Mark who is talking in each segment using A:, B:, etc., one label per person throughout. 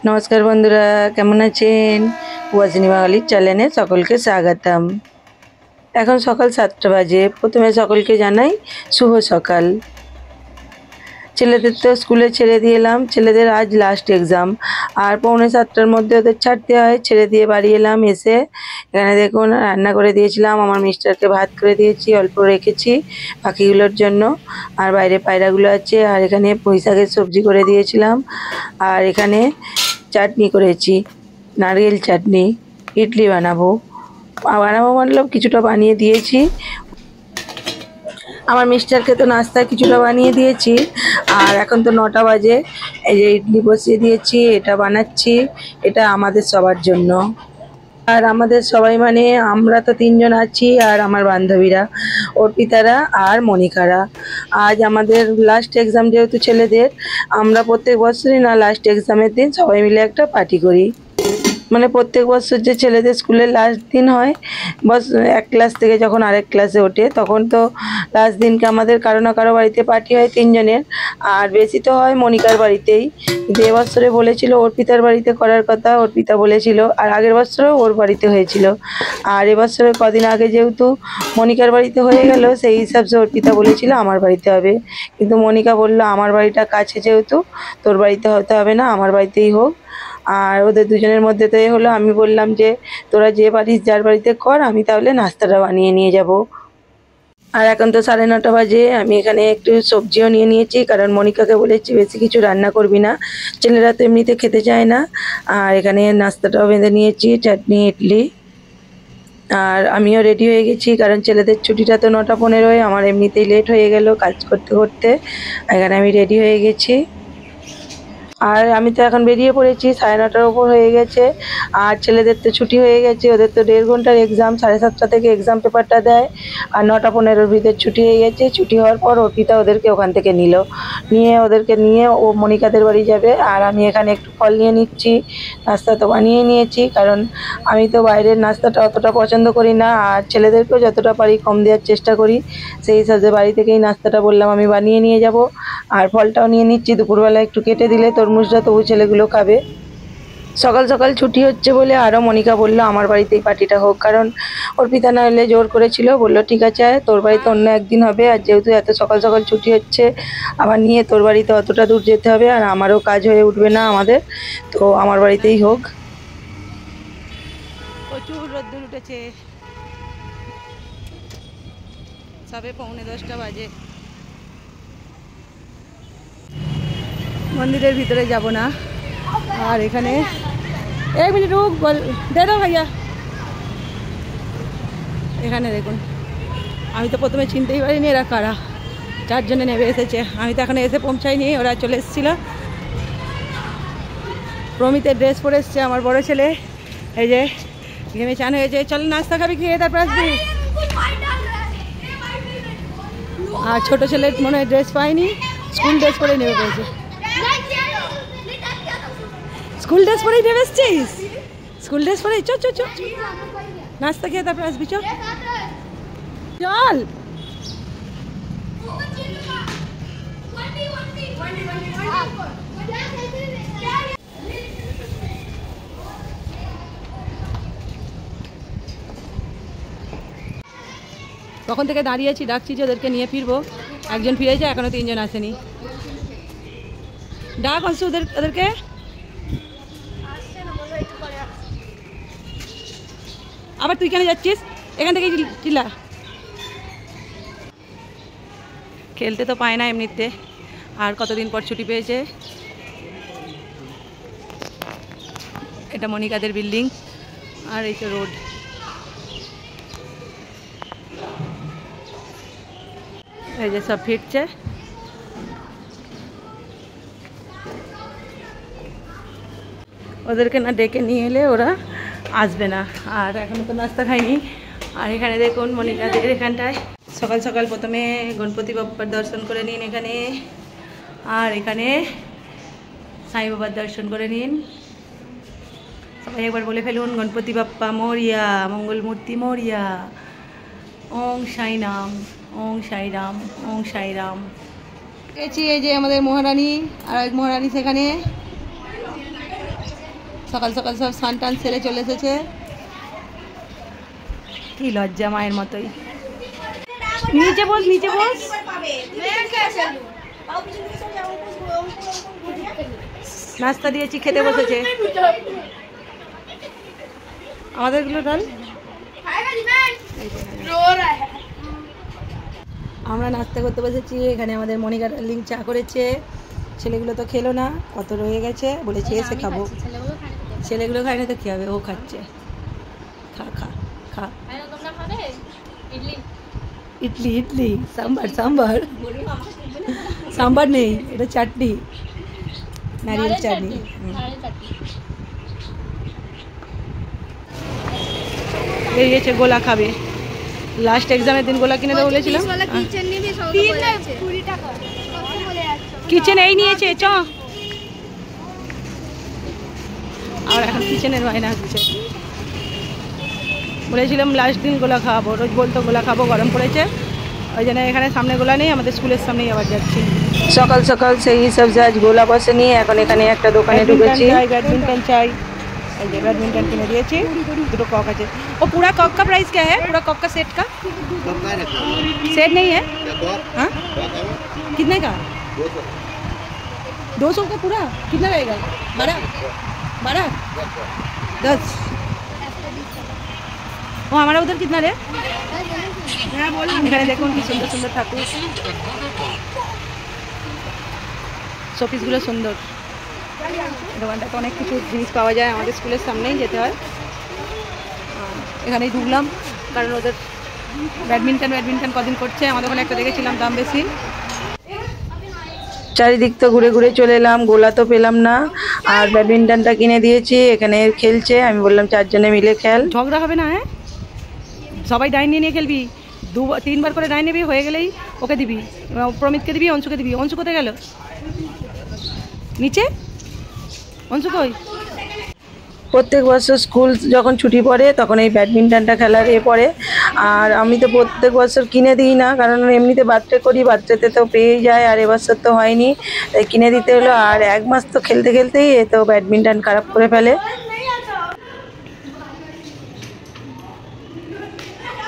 A: নমস্কার বন্ধুরা, কেমন আছেন? ওয়াজিনী বাঙালির চ্যানেলে সকলকে স্বাগতম। এখন সকাল 7টা বাজে। প্রথমে সকলকে জানাই শুভ সকাল। ছেলেদের তো স্কুলে ছেড়ে দিয়ে এলাম। ছেলেদের আজ লাস্ট এক্সাম, আর 6:45টার মধ্যে ওদের ছাড়তে হয়। ছেড়ে দিয়ে বাড়ি এলাম। এসে এখানে দেখুন রান্না করে দিয়েছিলাম। আমার মিস্টারকে ভাত করে দিয়েছি, অল্প রেখেছি পাখিগুলোর জন্য। আর বাইরে পায়রাগুলো আছে। আর এখানে পুঁই শাকের সবজি করে দিয়েছিলাম। আর এখানে চাটনি করেছি, নারকেল চাটনি। ইডলি বানাবো বানাবো কিছুটা বানিয়ে দিয়েছি। আমার মিস্টারকে তো নাস্তায় কিছুটা বানিয়ে দিয়েছি। আর এখন তো 9টা বাজে। এই যে ইডলি বসিয়ে দিয়েছি, এটা বানাচ্ছি। এটা আমাদের সবার জন্য। আর আমাদের সবাই মানে আমরা তো 3জন আছি, আর আমার বান্ধবীরা অর্পিতারা আর মনিকারা। আজ আমাদের লাস্ট এক্সাম, যেহেতু ছেলেদের, আমরা প্রত্যেক বছরই না লাস্ট এক্সামের দিন সবাই মিলে একটা পার্টি করি। মানে প্রত্যেক বছর যে ছেলেদের স্কুলের লাস্ট দিন হয়, বস এক ক্লাস থেকে যখন আরেক ক্লাসে ওঠে, তখন তো লাস্ট দিনকে আমাদের কারো না কারো বাড়িতে পার্টি হয় 3জনের। আর বেশি তো হয় মনিকার বাড়িতেই। কিন্তু এবছরে বলেছিল অর্পিতার বাড়িতে করার কথা, অর্পিতা বলেছিল। আর আগের বছরও ওর বাড়িতে হয়েছিল। আর এবছরে কদিন আগে যেহেতু মনিকার বাড়িতে হয়ে গেল, সেই হিসাবে অর্পিতা বলেছিল আমার বাড়িতে হবে। কিন্তু মনিকা বলল আমার বাড়িটা কাছে, যেহেতু তোর বাড়িতে হতে হবে না, আমার বাড়িতেই হোক। আর ওদের দুজনের মধ্যে তো হলো। আমি বললাম যে তোরা যে পারিস যার বাড়িতে কর, আমি তাহলে নাস্তাটা বানিয়ে নিয়ে যাব। আর এখন তো 9:30 বাজে। আমি এখানে একটু সবজিও নিয়ে নিয়েছি, কারণ মনিকাকে বলেছি বেশি কিছু রান্না করবি না, ছেলেরা তো এমনিতে খেতে চায় না। আর এখানে নাস্তাটাও বেঁধে নিয়েছি, চাটনি, ইডলি। আর আমিও রেডি হয়ে গেছি, কারণ ছেলেদের ছুটিটা তো 9টা 15। আমার এমনিতেই লেট হয়ে গেল কাজ করতে করতে। এখানে আমি রেডি হয়ে গেছি। আর আমি তো এখন বেরিয়ে পড়েছি, 9:30টার ওপর হয়ে গেছে। আর ছেলেদের তো ছুটি হয়ে গেছে, ওদের তো 1.5 ঘন্টার এক্সাম। 7:30টা থেকে এক্সাম পেপারটা দেয়। আর 9টা 15-র ভিতর ছুটি হয়ে গেছে। ছুটি হওয়ার পর অর্পিতা ওদেরকে ওখান থেকে ওদেরকে নিয়ে ও মনিকাদের বাড়ি যাবে। আর আমি এখানে একটু ফল নিয়ে নিচ্ছি। নাস্তা তো বানিয়ে নিয়েছি, কারণ আমি তো বাইরের নাস্তাটা অতটা পছন্দ করি না। আর ছেলেদেরকেও যতটা পারি কম দেওয়ার চেষ্টা করি। সেই হিসাবে বাড়ি থেকেই নাস্তাটা বললাম আমি বানিয়ে নিয়ে যাব। আর ফলটাও নিয়ে নিচ্ছি, দুপুরবেলা একটু কেটে দিলে তরমুজটা তবু ছেলেগুলো খাবে। সকাল সকাল ছুটি হচ্ছে বলে আরও মনিকা বললো আমার বাড়িতেই পার্টিটা হোক, কারণ অর্পিতা না হলে জোর করেছিল। বললো ঠিক আছে, তোর বাড়িতে অন্য একদিন হবে। আর যেহেতু এত সকাল সকাল ছুটি হচ্ছে, আবার নিয়ে তোর বাড়িতে অতটা দূর যেতে হবে, আর আমারও কাজ হয়ে উঠবে না আমাদের, তো আমার বাড়িতেই হোক। প্রচুর রোদ্দুর উঠেছে, সবে 9:45 বাজে। মন্দিরের ভিতরে যাব না। আর এখানে 1 মিনিট রুক, বল দে দাও ভাইয়া। এখানে দেখুন, আমি তো প্রথমে চিনতেই পারিনি এরা কারা। 4জনে নেমে এসেছে। আমি তো এখানে এসে পৌঁছাইনি, ওরা চলে এসেছিল। প্রমিতের ড্রেস পরে এসছে আমার বড় ছেলে। এই যে ঘেমে চান হয়েছে। চল নাস্তা খাবি, খেয়ে তারপর আসবি। আর ছোট ছেলের মনে হয় ড্রেস পাইনি, স্কুল ড্রেস পরে নেমে পড়েছে। স্কুল ড্রেস পরেই নেমে এসছিস? স্কুল ড্রেস পরেই চল চল চল, নাস্তা খেয়ে তারপর আসবি। চল চল। তখন থেকে দাঁড়িয়েছি, ডাকছি যে ওদেরকে নিয়ে ফিরবো। একজন ফিরেছে, এখনো 3জন আসেনি। ডাক আসছে ওদেরকে। আবার তুই কেন যাচ্ছিস? এখান থেকে চিল্লা। খেলতে তো পায় না এমনিতে, আর কতদিন পর ছুটি পেয়েছে। এটা মনিকাদের বিল্ডিং, আর এই তো রোড। এই যে সব ফিরছে। ওদেরকে না ডেকে নিয়ে এলে ওরা আসবে না। আর এখনো তো নাস্তা খাইনি। আর এখানে দেখুন মনিকাদের এখানটায় সকাল সকাল প্রথমে গণপতি বাপ্পার দর্শন করে নিন এখানে। আর এখানে সাই বাবার দর্শন করে নিন। সবাই একবার বলে ফেলুন গণপতি বাপ্পা মোরিয়া, মঙ্গলমূর্তি মোরিয়া। ওং সাই রাম, ওং সাই রাম, ওং সাই রাম। এই যে আমাদের মহারানী, আর এক মহারানী সেখানে। সকাল সকাল সব স্নান টান সেরে চলে এসেছে। কি লজ্জা মায়ের মতোই। নিচে বস, নিচে বস। নাস্তা দিয়েছি, খেতে বসেছে। আমাদেরগুলো ডাল আমরা নাস্তা করতে বসেছি। এখানে আমাদের মনিকা ডার্লিং চা করেছে। ছেলেগুলো তো খেলো না, কত রয়ে গেছে, বলেছে এসে খাবো। ছেলেগুলো খায় না তো কী হবে, ও খাচ্ছে। খা খা খা। ইডলি ইডলি, সাম্বার সাম্বার। সাম্বার নেই, এটা চাটনি, নারিয়েল চাটনি। বেরিয়েছে গোলা খাবে। লাস্ট এক্সামের দিন গোলা কিনে দেবো বলেছিলাম। কিচেন এই নিয়েছে চ। আর এখন কিচেনের বায়না হচ্ছে। বলেছিলাম লাস্ট দিন গোলা খাওয়াবো, রোজ বলতো গোলা খাবো, গরম পড়েছে ওই জন্য এখানে সামনে গোলা নেই, আমাদের স্কুলের সামনেই আবার যাচ্ছি। সকাল সকাল সেই হিসাবে আজ গোলা বসেনি। এখন এখানে একটা দোকানে ঢুকেছি, बैडमिंटन চাই। এই যে बैडमिंटन কিনে দিয়েছি, দুটো কক আছে। ও पूरा कॉक का प्राइस क्या है? पूरा कॉक का सेट का सेट नहीं है? हाँ कितने का? 200 का पूरा। कितना रहेगा? 12 12 10। ও हमारा उधर कितना रे? এখানে দেখুন কি সুন্দর সুন্দর ঠাকুর, শোপিসগুলো সুন্দর। দোকানটাতে অনেক কিছু জিনিস পাওয়া যায়, আমাদের স্কুলের সামনেই যেতে হয়। এখানেই ঢুকলাম কারণ ওদের ব্যাডমিন্টন কদিন করছে, আমাদের ওখানে একটা দেখেছিলাম দাম বেশি। চারিদিক তো ঘুরে ঘুরে চলে এলাম, গোলা তো পেলাম না। আর ব্যাডমিন্টনটা কিনে দিয়েছি, এখানে খেলছে। আমি বললাম 4 জনে মিলে খেল, ঝগড়া হবে না। হ্যাঁ সবাই ডাইন নিয়ে খেলবি, 2-3 বার করে ডাইন নিবি, হয়ে গেলেই ওকে দিবি, প্রমিতকে দিবি, অংশুকে দিবি। অংশু কোথায় গেল? নিচে। অংশু কই? প্রত্যেক বছর স্কুল যখন ছুটি পড়ে তখন এই ব্যাডমিন্টনটা খেলার পড়ে। আর আমি তো প্রত্যেক বছর কিনে দিই না, কারণ এমনিতে বার্থডে করি, বার্থডেতে তো পেয়েই যায়। আর এবছর তো হয়নি, তাই কিনে দিতে হলো। আর 1 মাস তো খেলতে খেলতেই এ তো ব্যাডমিন্টন খারাপ করে ফেলে।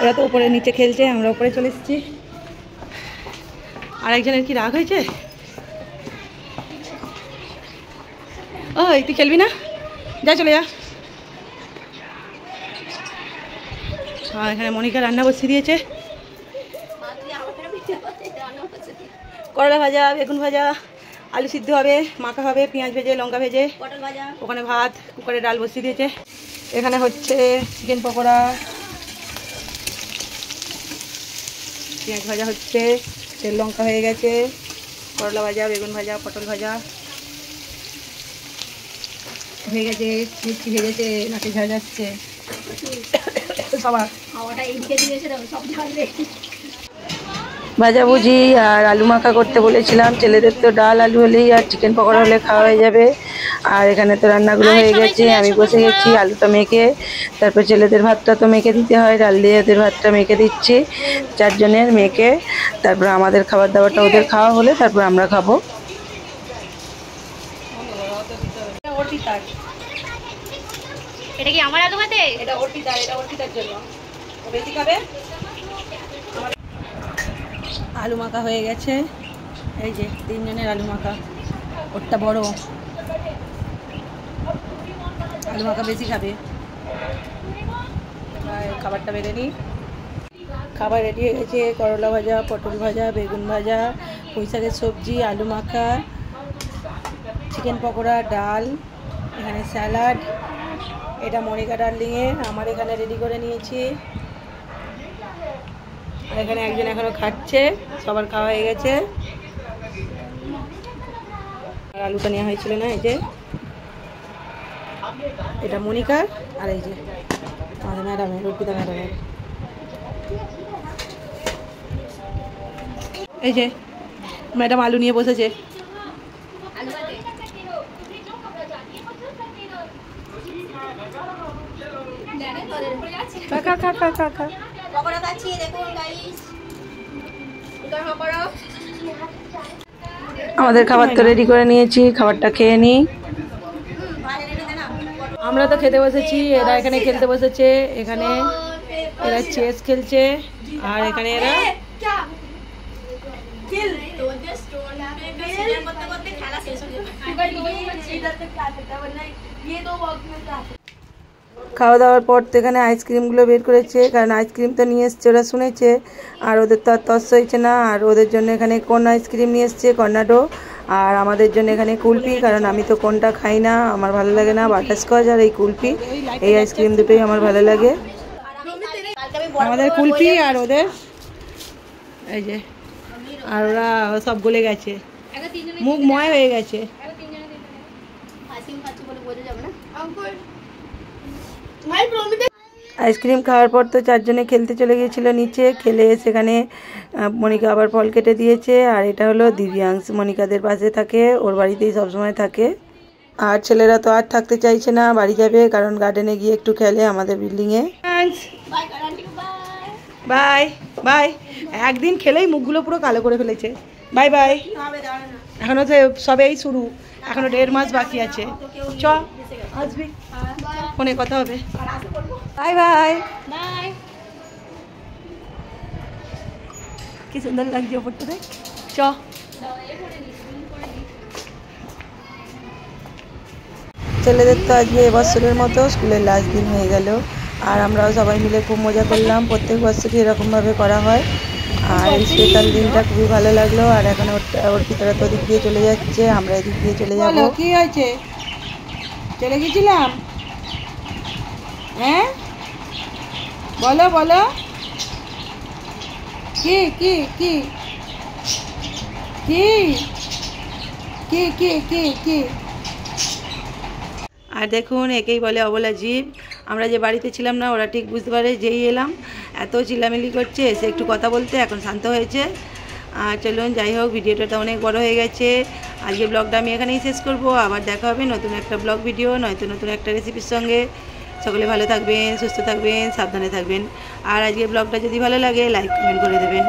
A: ওরা তো উপরে নিচে খেলছে, আমরা উপরে চলে এসেছি। আর একজনের কি রাগ হয়েছে? ওই তুই খেলবি না, যা চলে যা। আর এখানে মনিকা রান্না বসিয়ে দিয়েছে, করলা ভাজা, বেগুন ভাজা, আলু সিদ্ধ হবে, মাখা হবে, পেঁয়াজ ভেজে, লঙ্কা ভেজে, ওখানে ভাত, কুকারে ডাল বসিয়ে দিয়েছে। এখানে হচ্ছে চিকেন পকোড়া, পেঁয়াজ ভাজা হচ্ছে, তেল লঙ্কা হয়ে গেছে, করলা ভাজা, বেগুন ভাজা, পটল ভাজা হয়ে গেছে, মিষ্টি ভেজেছে, নাকি ঝাড় যাচ্ছে সবার। ভাজাভুজি আর আলু মাখা করতে বলেছিলাম, ছেলেদের তো ডাল আলু হলেই আর চিকেন পকোড়া হলে খাওয়া হয়ে যাবে। আর এখানে তো রান্নাগুলো হয়ে গেছে, আমি বসে গেছি আলুটা মেখে। তারপর ছেলেদের ভাতটা তো মেখে দিতে হয়, ডাল দিয়ে ওদের ভাতটা মেখে দিচ্ছি 4 জনের মেখে। তারপর আমাদের খাবার দাবারটা ওদের খাওয়া হলে তারপর আমরা খাবো।
B: এটা কি আমার আলু ভাতে?
A: এটা অর্পিতার, এটা অর্পিতার জন্য, ও বেশি খাবে। আলু মাখা হয়ে গেছে, এই যে 3 জনের আলু মাখা, ওরটা বড়। আলু মাখা বেশি খাবে। খাবারটা বেড়ে নিই। খাবার রেডি হয়ে গেছে, করলা ভাজা, পটল ভাজা, বেগুন ভাজা, পুঁই শাকের সবজি, আলু মাখা, চিকেন পকোড়া, ডাল, এখানে স্যালাড। এটা মনিকা ডার্লিংয়ের, আমার এখানে রেডি করে নিয়েছি। আর এখানে একজন এখনো খাচ্ছে, সবার খাওয়া হয়ে গেছে। আর আলুটা নেওয়া হয়েছিল না, এই যে এটা মনিকার, আর এই যে আমাদের ম্যাডামের, অর্পিতা ম্যাডামের। এই যে ম্যাডাম আলু নিয়ে বসেছে। আমাদের খাবার তো রেডি করে নিয়েছি, খাবারটা খেয়ে নিই। আমরা তো খেতে বসেছি, এরা এখানে খেলতে বসেছে, এখানে এরা চেস খেলছে আর এখানে এরা খাওয়া দাওয়ার পর তো এখানে আইসক্রিমগুলো বের করেছে, কারণ আইসক্রিম তো নিয়ে এসছে, ওরা শুনেছে আর ওদের তো আর তস হয়েছে না। আর ওদের জন্য এখানে কোন আইসক্রিম নিয়ে এসছে, কর্নাডো, আর আমাদের জন্য এখানে কুলফি, কারণ আমি তো কোনটা খাই না, আমার ভালো লাগে না, বাটারস্কচ আর এই কুলফি, এই আইসক্রিম দুটোই আমার ভালো লাগে। আমাদের কুলফি আর ওদের এই যে, আর ওরা সব গলে গেছে, মুখ ময় হয়ে গেছে। আইসক্রিম খাওয়ার পর তো চারজনে খেলতে চলে গিয়েছিল নিচে, খেলে সেখানে মনিকা আবার ফল কেটে দিয়েছে। আর এটা হলো দিব্যাংশ, মনিকাদের পাশে থাকে, ওর বাড়িতেই সবসময় থাকে। আর ছেলেরা তো আর থাকতে চাইছে না, বাড়ি যাবে, কারণ গার্ডেনে গিয়ে একটু খেলে আমাদের বিল্ডিংয়ে। বাই বাই, একদিন খেলেই মুখগুলো পুরো কালো করে ফেলেছে। বাই বাই, এখনো তো সবেই শুরু, এখনো 1.5 মাস বাকি আছে। চ আসবি, ফোনে কথা হবে। Bye bye bye. কি সুন্দর লাগছে ওপরটা, দেখ। চ ছেলেদের তো আজকে এবছরের মতো স্কুলের লাস্ট দিন হয়ে গেল, আর আমরাও সবাই মিলে খুব মজা করলাম। প্রত্যেক বছরই এরকমভাবে করা হয়, আর এই স্পেশাল দিনটা খুবই ভালো লাগলো। আর এখন ওর ভিতরে তো দিক দিয়ে চলে যাচ্ছে, আমরা এদিক দিয়ে চলে যাবো। কি হয়েছে, চলে গেছিলাম? হ্যাঁ বলো বলো, কি কি কি কি কি কি কি কি আর দেখুন, একেই বলে অবলা জীব। আমরা যে বাড়িতে ছিলাম না, ওরা ঠিক বুঝতে পারে যেই এলাম, এত চিল্লামিল্লি করছে, এসে একটু কথা বলতে এখন শান্ত হয়েছে। আর চলুন, যাই হোক, ভিডিওটা তো অনেক বড় হয়ে গেছে, আজকে ব্লগটা আমি এখানেই শেষ করব। আবার দেখা হবে নতুন একটা ব্লগ ভিডিও, নয়তো নতুন একটা রেসিপির সঙ্গে। সকলে ভালো থাকবেন, সুস্থ থাকবেন, সাবধানে থাকবেন। আর আজকে ব্লগটা যদি ভালো লাগে, লাইক কমেন্ট করে দেবেন।